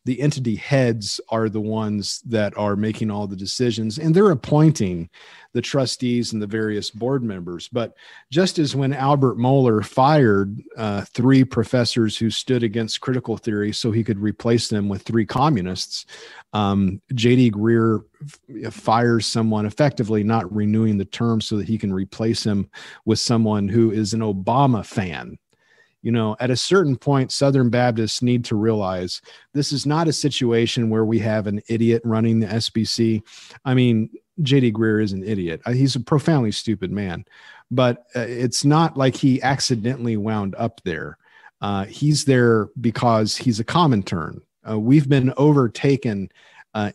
the entity heads are the ones that are making all the decisions, and they're appointing the trustees and the various board members. But just as when Albert Mohler fired 3 professors who stood against critical theory so he could replace them with 3 communists, J.D. Greear fires someone, effectively not renewing the term so that he can replace him with someone who is an Obama fan. You know, at a certain point, Southern Baptists need to realize this is not a situation where we have an idiot running the SBC. I mean, J.D. Greear is an idiot. He's a profoundly stupid man, but it's not like he accidentally wound up there. He's there because he's a Comintern. We've been overtaken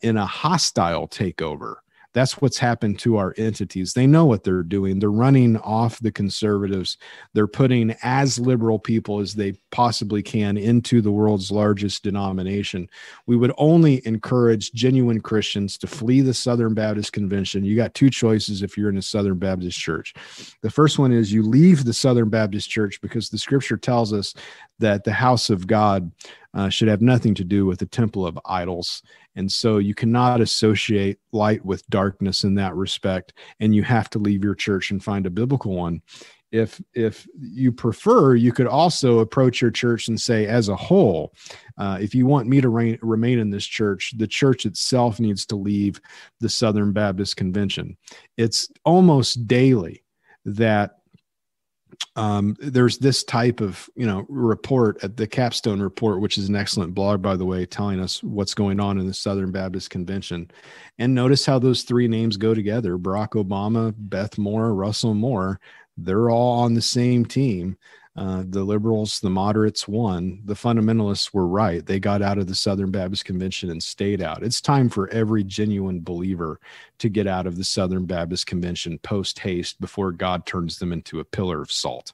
in a hostile takeover. That's what's happened to our entities. They know what they're doing. They're running off the conservatives. They're putting as liberal people as they possibly can into the world's largest denomination. We would only encourage genuine Christians to flee the Southern Baptist Convention. You got 2 choices if you're in a Southern Baptist church. The first one is you leave the Southern Baptist church because the scripture tells us that the house of God should have nothing to do with the temple of idols. And so you cannot associate light with darkness in that respect, and you have to leave your church and find a biblical one. If you prefer, you could also approach your church and say, as a whole, if you want me to remain in this church, the church itself needs to leave the Southern Baptist Convention. It's almost daily that there's this type of, report at the Capstone Report, which is an excellent blog, by the way, telling us what's going on in the Southern Baptist Convention. And notice how those 3 names go together: Barack Obama, Beth Moore, Russell Moore. They're all on the same team. The liberals, the moderates won. The fundamentalists were right. They got out of the Southern Baptist Convention and stayed out. It's time for every genuine believer to get out of the Southern Baptist Convention post haste before God turns them into a pillar of salt.